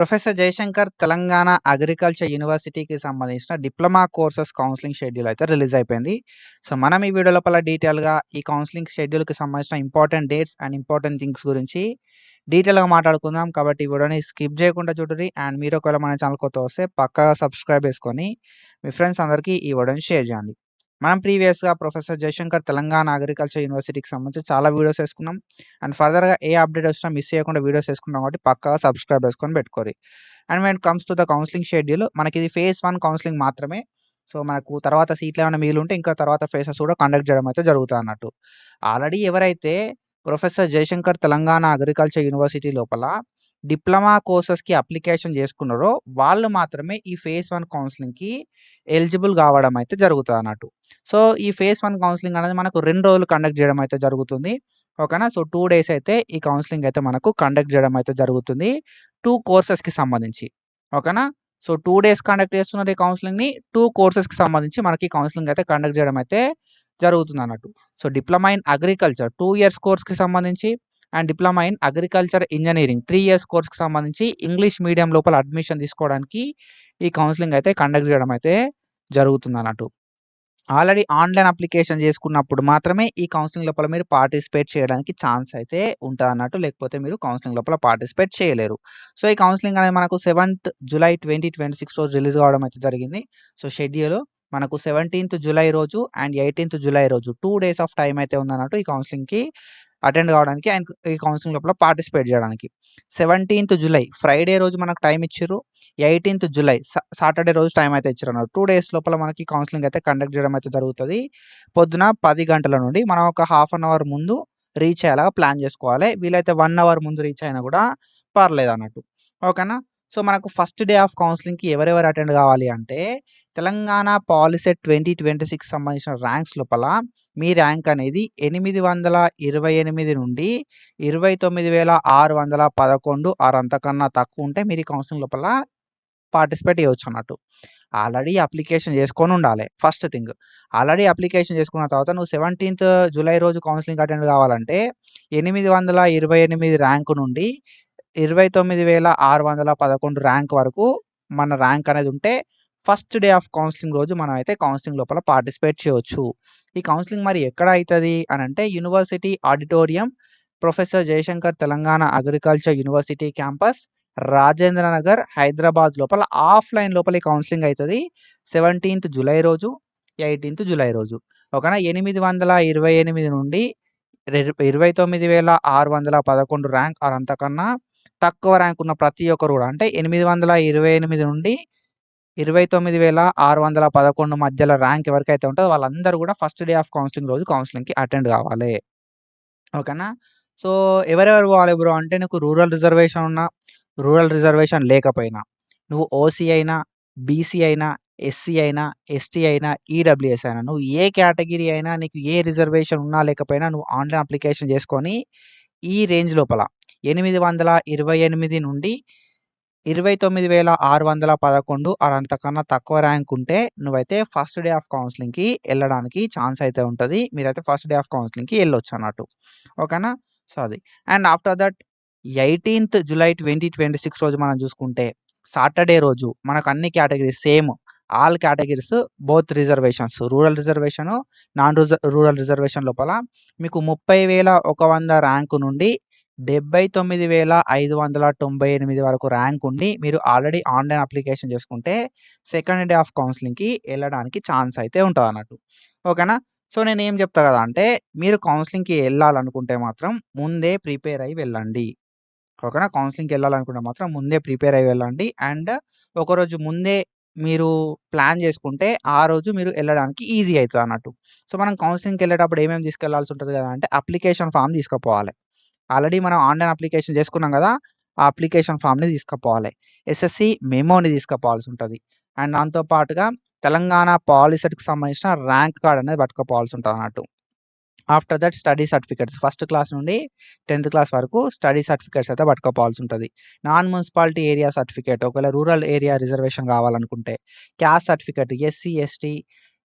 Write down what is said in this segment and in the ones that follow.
Professor Jayashankar Telangana agriculture యూనివర్సిటీకి సంబంధించిన diploma courses counselling schedule అయితే రిలీజ్ అయిపోయింది. సో, మనం ఈ వీడియో లోపల డీటెయిల్‌గా ఈ కౌన్సెలింగ్ షెడ్యూల్‌కి సంబంధించిన important dates and important things గురించి డీటెయిల్‌గా మాట్లాడుకుందాం. కాబట్టి ఈ వీడియోని స్కిప్ చేయకుండా చూడుర్రి. అండ్ మీరు ఒకవేళ మన ఛానల్ కొత్తగా వస్తే పక్కాగా సబ్స్క్రైబ్ చేసుకొని మీ ఫ్రెండ్స్ అందరికీ ఈ వీడియోని షేర్ చేయండి. మనం ప్రీవియస్‌గా ప్రొఫెసర్ జయశంకర్ తెలంగాణ అగ్రికల్చర్ యూనివర్సిటీకి సంబంధించి చాలా వీడియోస్ చేసుకున్నాం. అండ్ ఫర్దర్‌గా ఏ అప్డేట్ వచ్చినా మిస్ చేయకుండా వీడియోస్ చేసుకుంటాం కాబట్టి పక్కాగా సబ్స్క్రైబ్ చేసుకొని పెట్టుకోర్రి. And when it comes to the counselling schedule మనకిది ఫేజ్ 1 కౌన్సెలింగ్ మాత్రమే. సో, మనకు తర్వాత సీట్లేమైనా మిగిలుంటే ఇంకా తర్వాత ఫేజెస్ కూడా కండక్ట్ చేయడం అయితే జరుగుతాదన్నట్టు. ఆల్రెడీ ఎవరైతే professor Jayashankar Telangana agriculture university లోపల డిప్లొమా కోర్సెస్‌కి అప్లికేషన్ చేసుకున్నారో వాళ్ళు మాత్రమే ఈ ఫేజ్ 1 కౌన్సెలింగ్‌కి ఎలిజిబుల్ కావడం అయితే జరుగుతదన్నట్టు. సో, ఈ ఫేజ్ 1 కౌన్సెలింగ్ అనేది మనకు 2 రోజులు కండక్ట్ చేయడం అయితే జరుగుతుంది. ఓకేనా. సో, 2 డేస్ అయితే ఈ కౌన్సెలింగ్ అయితే మనకు కండక్ట్ చేయడం అయితే జరుగుతుంది. 2 కోర్సెస్‌కి సంబంధించి. ఓకేనా. సో, 2 డేస్ కండక్ట్ చేస్తున్నారు ఈ కౌన్సెలింగ్‌ని. 2 కోర్సెస్‌కి సంబంధించి మనకి కౌన్సెలింగ్ అయితే కండక్ట్ చేయడం అయితే జరుగుతుందన్నట్టు. So, diploma in agriculture 2 years కోర్స్‌కి సంబంధించి and diploma in agriculture engineering 3 years కోర్స్‌కి సంబంధించి ఇంగ్లీష్ మీడియం లోపల అడ్మిషన్ తీసుకోవడానికి ఈ కౌన్సెలింగ్ అయితే కండక్ట్ చేయడం అయితే జరుగుతుందన్నట్టు. ఆల్రెడీ ఆన్‌లైన్ అప్లికేషన్ చేసుకున్నప్పుడు మాత్రమే ఈ కౌన్సెలింగ్ లోపల మీరు పార్టిసిపేట్ చేయడానికి ఛాన్స్ అయితే ఉంటదన్నట్టు. లేకపోతే మీరు కౌన్సెలింగ్ లోపల పార్టిసిపేట్ చేయలేరు. సో, ఈ కౌన్సెలింగ్ అనేది మనకు 7థ్ జులై 2026 రోజు రిలీజ్ కావడం అయితే జరిగింది. సో, షెడ్యూల్ మనకు 17థ్ జులై రోజు అండ్ 18థ్ జులై రోజు 2 డేస్ ఆఫ్ టైమ్ అయితే ఉందన్నట్టు ఈ కౌన్సెలింగ్‌కి అటెండ్ కావడానికి అండ్ ఈ కౌన్సెలింగ్ లోపల పార్టిసిపేట్ చేయడానికి. 17థ్ జులై ఫ్రైడే రోజు మనకు టైమ్ ఇచ్చిర్రు. 18థ్ జులై సాటర్డే రోజు టైమ్ అయితే ఇచ్చారన్నమాట. 2 డేస్ లోపల మనకి కౌన్సెలింగ్ అయితే కండక్ట్ చేయడం అయితే జరుగుతది. పొద్దున 10 గంటల నుండి మనం ఒక హాఫ్ అన్ అవర్ ముందు రీచ్ అయ్యేలాగా ప్లాన్ చేసుకోవాలి. వీలైతే 1 అవర్ ముందు రీచ్ అయినా కూడా పర్లేదన్నట్టు. ఓకేనా. సో, మనకు ఫస్ట్ డే ఆఫ్ కౌన్సెలింగ్‌కి ఎవరెవరు అటెండ్ కావాలి అంటే తెలంగాణ పాలిసెట్ 2026 సంబంధించిన ర్యాంక్స్ లోపల మీ ర్యాంక్ అనేది 828 నుండి 29,611 ఆర్ అంతకన్నా తక్కువ ఉంటే మీరు ఈ కౌన్సెలింగ్ లోపల పార్టిసిపేట్ చేయొచ్చన్నట్టు. ఆల్రెడీ అప్లికేషన్ చేసుకొనుండాలె ఫస్ట్ థింగ్. ఆల్రెడీ అప్లికేషన్ చేసుకున్న తర్వాత నువ్వు 17థ్ జులై రోజు కౌన్సెలింగ్‌కి అటెండ్ కావాలంటే 828 ర్యాంక్ నుండి 29,611 ర్యాంక్ వరకు మన ర్యాంక్ అనేది ఉంటే ఫస్ట్ డే ఆఫ్ కౌన్సెలింగ్ రోజు మనం అయితే కౌన్సెలింగ్ లోపల పార్టిసిపేట్ చేయొచ్చు. ఈ కౌన్సెలింగ్ మరి ఎక్కడ అయితది అనంటే university auditorium professor Jayashankar Telangana agriculture university campus Rajendra Nagar Hyderabad లోపల ఆఫ్‌లైన్ లోపల ఈ కౌన్సెలింగ్ అయితది. 17థ్ జులై రోజు, 18థ్ జులై రోజు. ఓకేనా. 828 నుండి 29,611 ర్యాంక్ ఆర్ అంతకన్నా తక్కువ ర్యాంక్ ఉన్న ప్రతి ఒక్కరు కూడా అంటే 828 నుండి 29,611 మధ్యలో ర్యాంక్ ఎవరికైతే ఉంటదో వాళ్ళందరూ కూడా ఫస్ట్ డే ఆఫ్ కౌన్సెలింగ్ రోజు కౌన్సెలింగ్‌కి అటెండ్ కావాలి. ఓకేనా. సో, ఎవరెవరు పోవాలి బ్రో అంటే నీకు రూరల్ రిజర్వేషన్ ఉన్నా, రూరల్ రిజర్వేషన్ లేకపోయినా, నువ్వు ఓసీ అయినా, బీసీ అయినా, ఎస్సీ అయినా, ఎస్టీ అయినా, ఈడబ్ల్యూఎస్ అయినా నువ్వు ఏ కేటగిరీ అయినా నీకు ఏ రిజర్వేషన్ ఉన్నా లేకపోయినా నువ్వు ఆన్‌లైన్ అప్లికేషన్ చేసుకొని ఈ రేంజ్ లోపల 828 నుండి 29,611 ఆర్ అంతకన్నా తక్కువ ర్యాంక్ ఉంటే నువ్వైతే ఫస్ట్ డే ఆఫ్ కౌన్సెలింగ్‌కి ఎళ్ళడానికి ఛాన్స్ అయితే ఉంటది. మీరైతే ఫస్ట్ డే ఆఫ్ కౌన్సెలింగ్‌కి ఎళ్ళొచ్చన్నట్టు. ఓకేనా. సో, అది. అండ్ ఆఫ్టర్ దట్ 18థ్ జులై 2026 రోజు మనం చూసుకుంటే సాటర్డే రోజు మనకు అన్ని categories same all categories both reservations rural reservation, rural reservation లోపల మీకు 30,100 ర్యాంక్ నుండి 79,598 వరకు ర్యాంక్ ఉండి మీరు ఆల్రెడీ ఆన్‌లైన్ అప్లికేషన్ చేసుకుంటే సెకండ్ డే ఆఫ్ కౌన్సెలింగ్‌కి ఎళ్ళడానికి ఛాన్స్ అయితే ఉంటదన్నట్టు. ఓకేనా. సో, నేనేం చెప్తా కదా అంటే మీరు కౌన్సెలింగ్‌కి ఎళ్ళాలనుకుంటే మాత్రం ముందే ప్రిపేర్ అయ్యి వెళ్ళండి. ఓకేనా. కౌన్సెలింగ్‌కి ఎళ్ళాలనుకుంటే మాత్రం ముందే ప్రిపేర్ అయ్యి వెళ్ళండి. అండ్ ఒకరోజు ముందే మీరు ప్లాన్ చేసుకుంటే ఆ రోజు మీరు ఎళ్ళడానికి ఈజీ అయితదన్నట్టు. సో, మనం కౌన్సెలింగ్‌కి ఎళ్ళేటప్పుడు ఏమేమి తీసుకెళ్లాల్సి ఉంటది కదా అంటే అప్లికేషన్ ఫార్మ్ తీసుకపోవాలి. ఆల్రెడీ మనం ఆన్‌లైన్ అప్లికేషన్ చేసుకున్నాం గదా! ఆ అప్లికేషన్ ఫార్మ్‌ని తీసుకపోవాలి. ఎస్ఎస్‌సి మెమోని తీసుకపోవాల్సి ఉంటది. అండ్ దాంతో పాటుగా తెలంగాణ పాలిసెట్‌కి సంబంధించిన ర్యాంక్ కార్డ్ అనేది పట్టుకపోవాల్సి ఉంటదన్నట్టు. After that study certificates first class నుండి 10థ్ క్లాస్ వరకు స్టడీ సర్టిఫికేట్స్ అయితే పట్టుకపోవాల్సి ఉంటది. నాన్ మున్సిపాలిటీ ఏరియా సర్టిఫికేట్ ఒకవేళ రూరల్ ఏరియా రిజర్వేషన్ కావాలనుకుంటే, క్యాస్ట్ సర్టిఫికేట్ ఎస్సీ, ఎస్టీ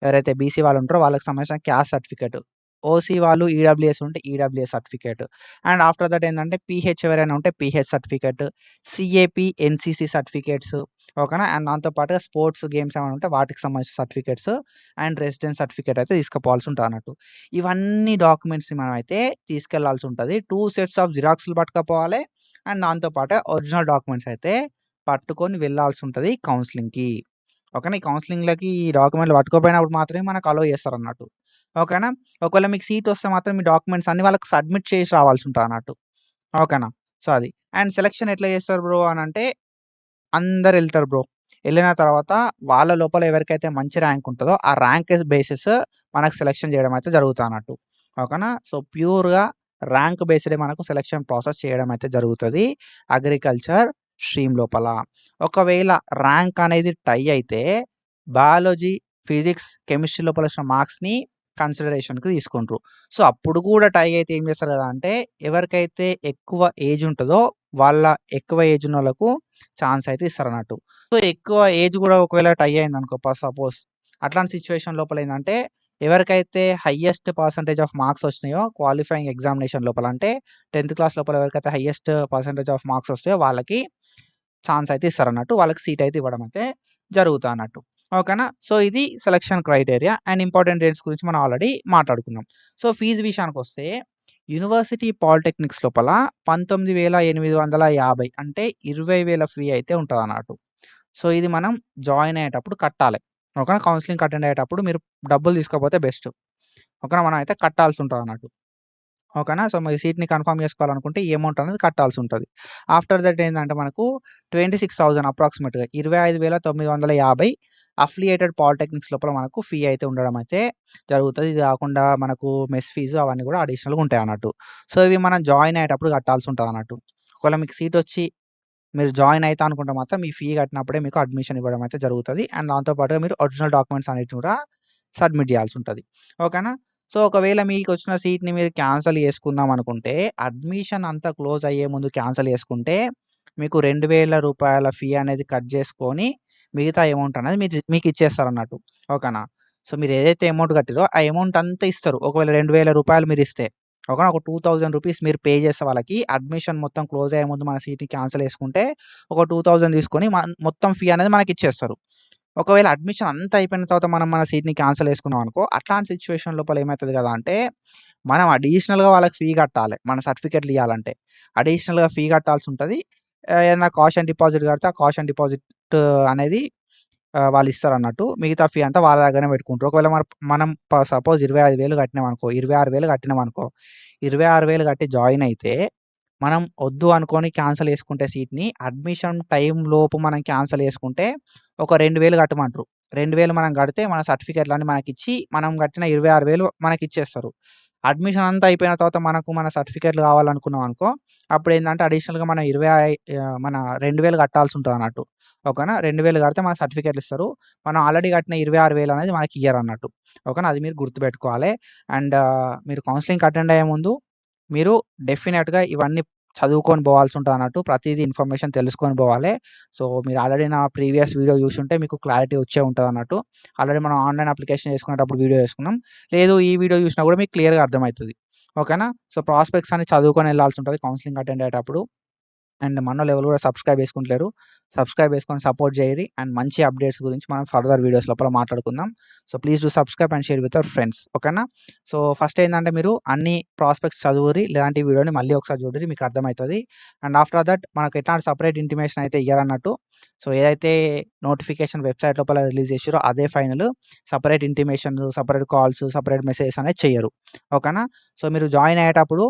ఎవరైతే బీసీ వాళ్ళు ఉంటారో వాళ్ళకి సంబంధించిన క్యాస్ట్ సర్టిఫికేట్ ఓసీ వాళ్ళు ఈడబ్ల్యూఎస్ ఉంటే EWS certificate. And after that ఏందంటే పీహెచ్ ఎవరైనా ఉంటే PH certificate, CAP, NCC certificates ఓకేనా. అండ్ దాంతో పాటుగా స్పోర్ట్స్ గేమ్స్ ఏమైనా ఉంటే వాటికి సంబంధించిన సర్టిఫికేట్స్ అండ్ రెసిడెన్స్ సర్టిఫికేట్ అయితే తీసుకుపోవాల్సి ఉంటదన్నట్టు. ఇవన్నీ డాక్యుమెంట్స్‌ని మనమైతే తీసుకెళ్లాల్సి ఉంటది. 2 సెట్స్ ఆఫ్ జిరాక్స్‌లు పట్టుకపోవాలి. అండ్ దాంతో పాటు ఒరిజినల్ డాక్యుమెంట్స్ అయితే పట్టుకొని వెళ్ళాల్సి ఉంటది కౌన్సెలింగ్‌కి. ఓకేనా. ఈ కౌన్సెలింగ్‌లకి ఈ డాక్యుమెంట్‌లు పట్టుకోపోయినప్పుడు మాత్రమే మనకు అలో చేస్తారన్నట్టు. ఓకేనా. ఒకవేళ మీకు సీట్ వస్తే మాత్రం మీ డాక్యుమెంట్స్ అన్నీ వాళ్ళకి సబ్మిట్ చేసి రావాల్సి ఉంటదన్నట్టు. ఓకేనా. సో, అది. అండ్ సెలక్షన్ ఎట్లా చేస్తారు బ్రో అనంటే అందరెళ్తారు బ్రో. ఎళ్ళిన తర్వాత వాళ్ళ లోపల ఎవరికైతే మంచి ర్యాంక్ ఉంటదో ఆ ర్యాంక్ బేసిస్ మనకు సెలక్షన్ చేయడం అయితే జరుగుతదన్నట్టు. ఓకేనా. సో, ప్యూర్‌గా ర్యాంక్ బేస్డే మనకు సెలక్షన్ ప్రాసెస్ చేయడం అయితే జరుగుతది అగ్రికల్చర్ స్ట్రీమ్ లోపల. ఒకవేళ ర్యాంక్ అనేది టై అయితే బయాలజీ, ఫిజిక్స్, కెమిస్ట్రీ లోపల వచ్చిన మార్క్స్‌ని కన్సిడరేషన్‌కి తీసుకుంట్రు. సో, అప్పుడు కూడా టై అయితే ఏం చేస్తారు కదా అంటే ఎవరికైతే ఎక్కువ ఏజ్ ఉంటదో వాళ్ళ ఎక్కువ ఏజ్ ఉన్నోళ్ళకు ఛాన్స్ అయితే ఇస్తారన్నట్టు. సో, ఎక్కువ ఏజ్ కూడా ఒకవేళ టై అయిందనుకో సపోజ్ అట్లాంటి సిట్యుయేషన్ లోపల ఏందంటే ఎవరికైతే హైయెస్ట్ పర్సెంటేజ్ ఆఫ్ మార్క్స్ వచ్చినాయో క్వాలిఫైయింగ్ ఎగ్జామినేషన్ లోపల అంటే 10థ్ క్లాస్ లోపల ఎవరికైతే హైయెస్ట్ పర్సెంటేజ్ ఆఫ్ మార్క్స్ వస్తాయో వాళ్ళకి ఛాన్స్ అయితే ఇస్తారన్నట్టు. వాళ్ళకి సీట్ అయితే ఇవ్వడం అయితే జరుగుతదన్నట్టు. ఓకేనా. సో, ఇది selection criteria and important dates గురించి మనం ఆల్రెడీ మాట్లాడుకున్నాం. సో, ఫీజ్ విషయానికొస్తే యూనివర్సిటీ పాలిటెక్నిక్స్ లోపల 19,850 అంటే 20,000 ఫీ అయితే ఉంటదన్నట్టు. సో, ఇది మనం జాయిన్ అయ్యేటప్పుడు కట్టాలి. ఓకేనా. కౌన్సెలింగ్‌కి అటెండ్ అయ్యేటప్పుడు మీరు డబ్బులు తీసుకోకపోతే బెస్ట్. ఓకేనా. మనం అయితే కట్టాల్సి ఉంటదన్నట్టు. ఓకేనా. సో, మీ సీట్‌ని కన్ఫర్మ్ చేసుకోవాలనుకుంటే ఈ అమౌంట్ అనేది కట్టాల్సి ఉంటది. ఆఫ్టర్ దట్ ఏందంటే మనకు 26,000 అప్రాక్సిమేట్‌గా 25,950 అఫిలియేటెడ్ పాలిటెక్నిక్స్ లోపల మనకు ఫీ అయితే ఉండడం అయితే జరుగుతది. ఇది కాకుండా మనకు మెస్ ఫీజు అవన్నీ కూడా అడిషనల్‌గా ఉంటాయన్నట్టు. సో, ఇవి మనం జాయిన్ అయ్యేటప్పుడు కట్టాల్సి ఉంటదన్నట్టు. ఒకవేళ మీకు సీట్ వచ్చి మీరు జాయిన్ అయితా అనుకుంటే మాత్రం మీ ఫీ కట్టినప్పుడే మీకు అడ్మిషన్ ఇవ్వడం అయితే జరుగుతది. అండ్ దాంతో పాటుగా మీరు ఒరిజినల్ డాక్యుమెంట్స్ అన్నిటిని కూడా సబ్మిట్ చేయాల్సి ఉంటది. ఓకేనా. సో, ఒకవేళ మీకొచ్చిన సీట్‌ని మీరు క్యాన్సెల్ చేసుకుందాం అనుకుంటే అడ్మిషన్ అంతా క్లోజ్ అయ్యే ముందు క్యాన్సెల్ చేసుకుంటే మీకు రూ. 2,000 ఫీ అనేది కట్ చేసుకొని మిగతా అమౌంట్ అనేది మీకు ఇచ్చేస్తారన్నట్టు. ఓకేనా. సో, మీరు ఏదైతే అమౌంట్ కట్టిరో ఆ అమౌంట్ అంతా ఇస్తారు. ఒకవేళ రూ. 2,000 మీరిస్తే ఓకేనా. ఒక రూ. 2,000 మీరు పే చేస్తే వాళ్ళకి అడ్మిషన్ మొత్తం క్లోజ్ అయ్యే ముందు మన సీట్‌ని క్యాన్సెల్ చేసుకుంటే ఒక 2,000 తీసుకొని మొత్తం ఫీ అనేది మనకిచ్చేస్తారు. ఒకవేళ అడ్మిషన్ అంతా అయిపోయిన తర్వాత మనం మన సీట్‌ని క్యాన్సెల్ చేసుకున్నాం అనుకో, అట్లాంటి సిట్యుయేషన్ లోపల ఏమైతది కదా అంటే, మనం అడిషనల్‌గా వాళ్ళకి ఫీ కట్టాలి. మన సర్టిఫికేట్‌లు ఇయ్యాలంటే. అడిషనల్‌గా ఫీ కట్టాల్సి ఉంటది. ఏదైనా కాషన్ డిపాజిట్ కడితే ఆ కాషన్ డిపాజిట్ అనేది వాళ్ళిస్తారన్నట్టు. మిగతా ఫీ అంతా వాళ్ళ దగ్గరనే పెట్టుకుంటారు. ఒకవేళ మనం సపోజ్ 25,000 కట్టినామనుకో, 26,000 కట్టినామనుకో, 26,000 కట్టి జాయిన్ అయితే మనం వద్దు అనుకోని క్యాన్సెల్ చేసుకుంటే సీట్‌ని అడ్మిషన్ టైమ్ లోపు మనం క్యాన్సెల్ చేసుకుంటే ఒక 2,000 కట్టమంటారు. 2,000 మనం కడితే మన సర్టిఫికేట్‌లన్నీ మనకిచ్చి మనం కట్టిన 26,000 మనకిచ్చేస్తారు. అడ్మిషన్ అంతా అయిపోయిన తర్వాత మనకు మన సర్టిఫికేట్‌లు కావాలనుకున్నాం అనుకో, అప్పుడేందంటే అడిషనల్‌గా మనం మన 2,000 కట్టాల్సి ఉంటదన్నట్టు. ఓకేనా. 2,000 కడితే మన సర్టిఫికేట్‌లు ఇస్తారు. మనం ఆల్రెడీ కట్టిన 26,000 అనేది మనకి ఇయ్యరన్నట్టు. ఓకేనా. అది మీరు గుర్తుపెట్టుకోవాలి. అండ్ మీరు కౌన్సెలింగ్‌కి అటెండ్ అయ్యే ముందు మీరు డెఫినిట్‌గా ఇవన్నీ చదువుకొని పోవాల్సుంటదన్నట్టు. ప్రతీదీ ఇన్ఫర్మేషన్ తెలుసుకొని పోవాలి. సో, మీరు ఆల్రెడీ నా ప్రీవియస్ వీడియో చూసుంటే మీకు క్లారిటీ వచ్చే ఉంటదన్నట్టు. ఆల్రెడీ మనం ఆన్‌లైన్ అప్లికేషన్ చేసుకునేటప్పుడు వీడియో చేసుకున్నాం. లేదు ఈ వీడియో చూసినా కూడా మీకు క్లియర్‌గా అర్థమైతది. ఓకేనా. సో, ప్రాస్పెక్ట్స్ అన్ని చదువుకొని ఎళ్ళాల్సుంటది కౌన్సెలింగ్ అటెండ్ అయ్యేటప్పుడు. అండ్ మనోళ్ళు ఎవరు కూడా సబ్స్క్రైబ్ చేసుకుంటలేరు. సబ్స్క్రైబ్ చేసుకొని సపోర్ట్ చేయిరి. అండ్ మంచి అప్డేట్స్ గురించి మనం ఫర్దర్ వీడియోస్ లోపల మాట్లాడుకుందాం. So, please do subscribe and share with your friends. ఓకేనా. సో, ఫస్ట్ ఏందంటే మీరు అన్ని ప్రాస్పెక్ట్స్ చదువురి. లేదంటే ఈ వీడియోని మళ్ళీ ఒకసారి చూడురి మీకు అర్థమైతది. అండ్ ఆఫ్టర్ దట్ మనకు ఎట్లాంటి సెపరేట్ ఇంటిమేషన్ అయితే ఇయ్యరన్నట్టు. సో, ఏదైతే నోటిఫికేషన్ వెబ్‌సైట్ లోపల రిలీజ్ చేసిర్రో అదే final. Separate intimation, separate calls, separate messages అనేది చెయ్యరు. ఓకేనా. సో, మీరు జాయిన్ అయ్యేటప్పుడు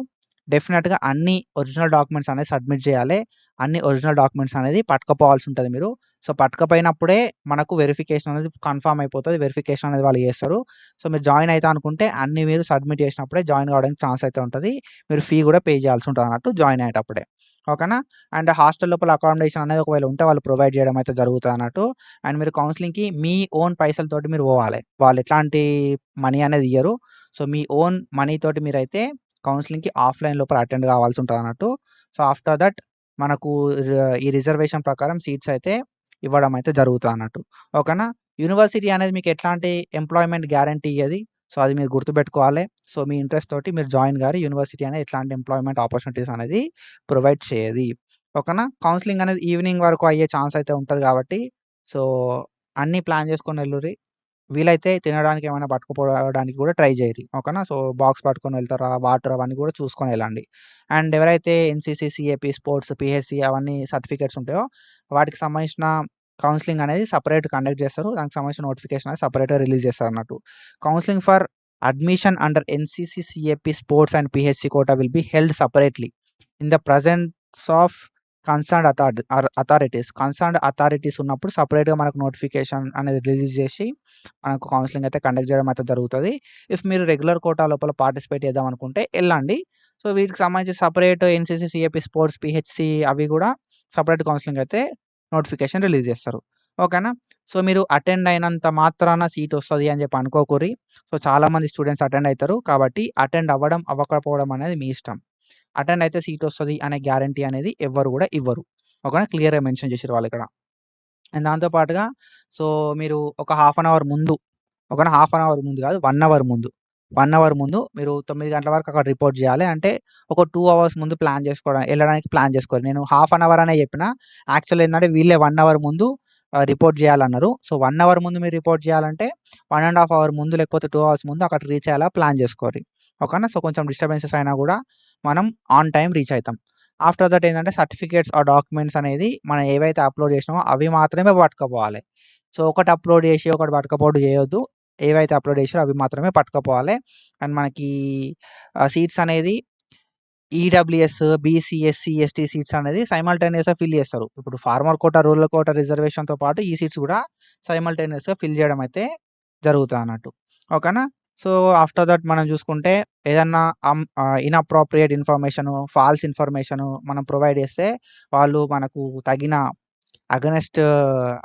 డెఫినిట్‌గా అన్ని ఒరిజినల్ డాక్యుమెంట్స్ అనేది సబ్మిట్ చేయాలి. అన్ని ఒరిజినల్ డాక్యుమెంట్స్ అనేది పట్టుకపోవాల్సి ఉంటది మీరు. సో, పట్టుకపోయినప్పుడే మనకు వెరిఫికేషన్ అనేది కన్ఫర్మ్ అయిపోతది. వెరిఫికేషన్ అనేది వాళ్ళు చేస్తారు. సో, మీరు జాయిన్ అయితా అనుకుంటే అన్నీ మీరు సబ్మిట్ చేసినప్పుడే జాయిన్ కావడానికి ఛాన్స్ అయితే ఉంటది. మీరు ఫీ కూడా పే చేయాల్సి ఉంటదన్నట్టు జాయిన్ అయ్యేటప్పుడే. ఓకేనా. అండ్ హాస్టల్ లోపల అకామిడేషన్ అనేది ఒకవేళ ఉంటే వాళ్ళు ప్రొవైడ్ చేయడం అయితే జరుగుతదన్నట్టు. అండ్ మీరు కౌన్సెలింగ్‌కి మీ ఓన్ పైసలతోటి మీరు పోవాలి. వాళ్ళు ఎట్లాంటి మనీ అనేది ఇయ్యరు. సో, మీ ఓన్ మనీ తోటి మీరైతే కౌన్సెలింగ్‌కి ఆఫ్‌లైన్ లోపల అటెండ్ కావాల్సి ఉంటదన్నట్టు. సో, ఆఫ్టర్ దట్ మనకు ఈ రిజర్వేషన్ ప్రకారం సీట్స్ అయితే ఇవ్వడం అయితే జరుగుతదన్నట్టు. ఓకేనా. యూనివర్సిటీ అనేది మీకు ఎట్లాంటి ఎంప్లాయ్‌మెంట్ గ్యారంటీ ఇయ్యది. సో, అది మీరు గుర్తుపెట్టుకోవాలి. సో, మీ ఇంట్రెస్ట్ తోటి మీరు జాయిన్ గారి యూనివర్సిటీ అనేది ఎట్లాంటి ఎంప్లాయ్‌మెంట్ ఆపర్చునిటీస్ అనేది ప్రొవైడ్ చేయది. ఓకేనా? కౌన్సెలింగ్ అనేది ఈవినింగ్ వరకు అయ్యే ఛాన్స్ అయితే ఉంటది కాబట్టి, సో, అన్నీ ప్లాన్ చేసుకొని ఎళ్ళుర్రి. వీలైతే తినడానికి ఏమైనా పట్టుకుపోవడానికి కూడా ట్రై జేయరి. ఓకేనా? సో, బాక్స్ పట్టుకొని వెళ్తారా? వాటర్ అవన్నీ కూడా చూసుకొని ఎళ్ళండి. అండ్ ఎవరైతే ఎన్‌సీసీ, సీఏపీ, స్పోర్ట్స్, పీహెచ్‌సీ అవన్నీ సర్టిఫికేట్స్ ఉంటాయో వాటికి సంబంధించిన కౌన్సెలింగ్ అనేది సెపరేట్ కండక్ట్ చేస్తారు. దానికి సంబంధించిన నోటిఫికేషన్ అనేది సెపరేట్‌గా రిలీజ్ చేస్తారన్నట్టు. Counselling for admission under NCC, CAP, sports and PHC quota will be held separately in the presence of concerned authorities ఉన్నప్పుడు సెపరేట్‌గా మనకు నోటిఫికేషన్ అనేది రిలీజ్ చేసి మనకు కౌన్సెలింగ్ అయితే కండక్ట్ చేయడం అయితే జరుగుతది. ఇఫ్ మీరు రెగ్యులర్ కోటా లోపల పార్టిసిపేట్ చేద్దాం అనుకుంటే ఎళ్ళండి. సో, వీటికి సంబంధించి separate NCC, CAP, sports, PHC అవి కూడా సెపరేట్ కౌన్సెలింగ్ అయితే నోటిఫికేషన్ రిలీజ్ చేస్తారు. ఓకేనా? సో, మీరు అటెండ్ అయినంత మాత్రాన సీట్ వస్తది అని చెప్పి అనుకోకుర్రి. సో, చాలామంది స్టూడెంట్స్ అటెండ్ అయితారు. కాబట్టి అటెండ్ అవ్వడం, అవ్వకపోవడం అనేది మీ ఇష్టం. అటెండ్ అయితే సీట్ వస్తది అనే గ్యారంటీ అనేది ఎవ్వరు కూడా ఇవ్వరు. ఓకేనా? క్లియర్‌గా మెన్షన్ చేసిర్రు వాళ్ళిక్కడ. అండ్ దాంతో పాటుగా సో, మీరు ఒక హాఫ్ అన్ అవర్ ముందు ఓకేనా? హాఫ్ అన్ అవర్ ముందు కాదు 1 అవర్ ముందు. 1 అవర్ ముందు మీరు 9 గంటల వరకు అక్కడ రిపోర్ట్ చేయాలి. అంటే ఒక 2 అవర్స్ ముందు ప్లాన్ చేసుకోవడం ఎళ్ళడానికి ప్లాన్ చేసుకోవాలి. నేను హాఫ్ అన్ అవర్ అనే చెప్పినా యాక్చువల్ ఏందంటే వీళ్ళే 1 అవర్ ముందు రిపోర్ట్ చేయాలన్నారు. సో, 1 అవర్ ముందు మీరు రిపోర్ట్ చేయాలంటే 1 ½ అవర్ ముందు లేకపోతే 2 అవర్స్ ముందు అక్కడికి రీచ్ అయ్యేలా ప్లాన్ చేసుకోర్రి. ఓకేనా? సో, కొంచెం డిస్టర్బెన్సెస్ అయినా కూడా మనం ఆన్ టైమ్ రీచ్ అయితాం. ఆఫ్టర్ దట్ ఏందంటే సర్టిఫికేట్స్ ఆర్ డాక్యుమెంట్స్ అనేది మనం ఏవైతే అప్‌లోడ్ చేసినామో అవి మాత్రమే పట్టుకపోవాలి. సో, ఒకటి అప్‌లోడ్ చేసి ఒకటి పట్టుకపోవడం చేయొద్దు. ఏవైతే అప్‌లోడ్ చేసారో అవి మాత్రమే పట్టుకపోవాలి. అండ్ మనకి సీట్స్ అనేది EWS, BC, SC, ST seats అనేది సైమల్టేనియస్‌గా ఫిల్ చేస్తారు. ఇప్పుడు ఫార్మర్ కోటా, రూరల్ కోటా రిజర్వేషన్‌తో పాటు ఈ సీట్స్ కూడా సైమల్టేనియస్‌గా ఫిల్ చేయడం అయితే జరుగుతదన్నట్టు. ఓకేనా? సో, ఆఫ్టర్ దట్ మనం చూసుకుంటే ఏదన్నా ఇన్‌అప్రోప్రియేట్ ఇన్ఫర్మేషను, ఫాల్స్ ఇన్ఫర్మేషను మనం ప్రొవైడ్ చేస్తే వాళ్ళు మనకు తగిన అగనెస్ట్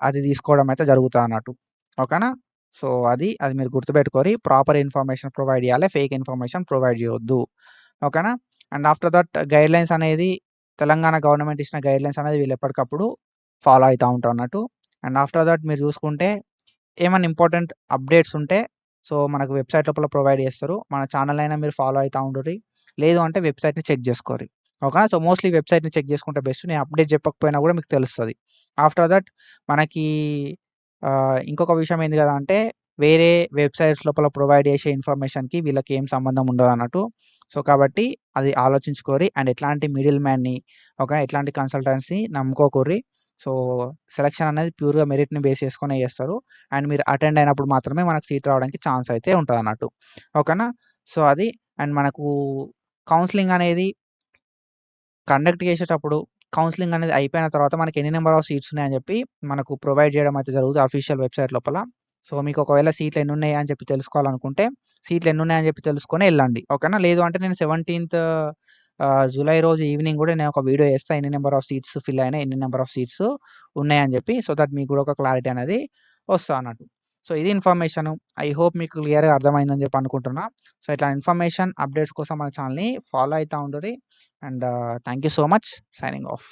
అది తీసుకోవడం అయితే జరుగుతదన్నట్టు. ఓకేనా? సో, అది మీరు గుర్తుపెట్టుకోరి. ప్రాపర్ ఇన్ఫర్మేషన్ ప్రొవైడ్ చేయాలి. ఫేక్ ఇన్ఫర్మేషన్ ప్రొవైడ్ చేయొద్దు. ఓకేనా? అండ్ ఆఫ్టర్ దట్ గైడ్‌లైన్స్ అనేది తెలంగాణ గవర్నమెంట్ ఇచ్చిన గైడ్‌లైన్స్ అనేది వీళ్ళు ఎప్పటికప్పుడు ఫాలో అయితా ఉంటారన్నట్టు. అండ్ ఆఫ్టర్ దట్ మీరు చూసుకుంటే ఏమన్నా ఇంపార్టెంట్ అప్డేట్స్ ఉంటే సో, మనకు వెబ్‌సైట్ లోపల ప్రొవైడ్ చేస్తారు. మన ఛానెల్ అయినా మీరు ఫాలో అయితా ఉండుర్రి. లేదు అంటే వెబ్‌సైట్‌ని చెక్ చేసుకోర్రి. ఓకేనా? సో, మోస్ట్‌లీ వెబ్‌సైట్‌ని చెక్ చేసుకుంటే బెస్ట్. నేను అప్డేట్ చెప్పకపోయినా కూడా మీకు తెలుస్తది. ఆఫ్టర్ దట్ మనకి ఇంకొక విషయం ఏంది కదా అంటే వేరే వెబ్‌సైట్స్ లోపల ప్రొవైడ్ చేసే ఇన్ఫర్మేషన్‌కి వీళ్ళకి ఏం సంబంధం ఉండదన్నట్టు. సో, కాబట్టి అది ఆలోచించుకోరి. అండ్ ఎట్లాంటి మిడిల్ మ్యాన్‌ని ఎట్లాంటి కన్సల్టెన్సీ నమ్ముకోకుర్రి. సో, సెలక్షన్ అనేది ప్యూర్‌గా మెరిట్‌ని బేస్ చేసుకొనే చేస్తారు. అండ్ మీరు అటెండ్ అయినప్పుడు మాత్రమే మనకు సీట్ రావడానికి ఛాన్స్ అయితే ఉంటదన్నట్టు. ఓకేనా? సో, అది అండ్ మనకు కౌన్సెలింగ్ అనేది కండక్ట్ చేసేటప్పుడు కౌన్సెలింగ్ అనేది అయిపోయిన తర్వాత మనకి ఎన్ని నంబర్ ఆఫ్ సీట్స్ ఉన్నాయని చెప్పి మనకు ప్రొవైడ్ చేయడం అయితే జరుగుతది అఫీషియల్ వెబ్‌సైట్ లోపల. సో, మీకు ఒకవేళ సీట్లు ఎన్నున్నాయి అని చెప్పి తెలుసుకోవాలనుకుంటే సీట్లు ఎన్నున్నాయని చెప్పి తెలుసుకొని ఎళ్ళండి. ఓకేనా? లేదు అంటే నేను 17థ్ జులై రోజు ఈవినింగ్ కూడా నేను ఒక వీడియో చేస్తా. ఎన్ని నంబర్ ఆఫ్ సీట్స్ ఫిల్ అయినాయి, ఎన్ని నంబర్ ఆఫ్ సీట్స్ ఉన్నాయని చెప్పి. సో, దట్ మీకు కూడా ఒక క్లారిటీ అనేది వస్తదన్నట్టు. సో, ఇది ఇన్ఫర్మేషను. ఐ హోప్ మీకు క్లియర్‌గా అర్థమైందని చెప్పి అనుకుంటున్నా. సో, ఇట్లా ఇన్ఫర్మేషన్, అప్డేట్స్ కోసం మన ఛానెల్‌ని ఫాలో అయితా ఉండుర్రి. And thank you so much. Signing of.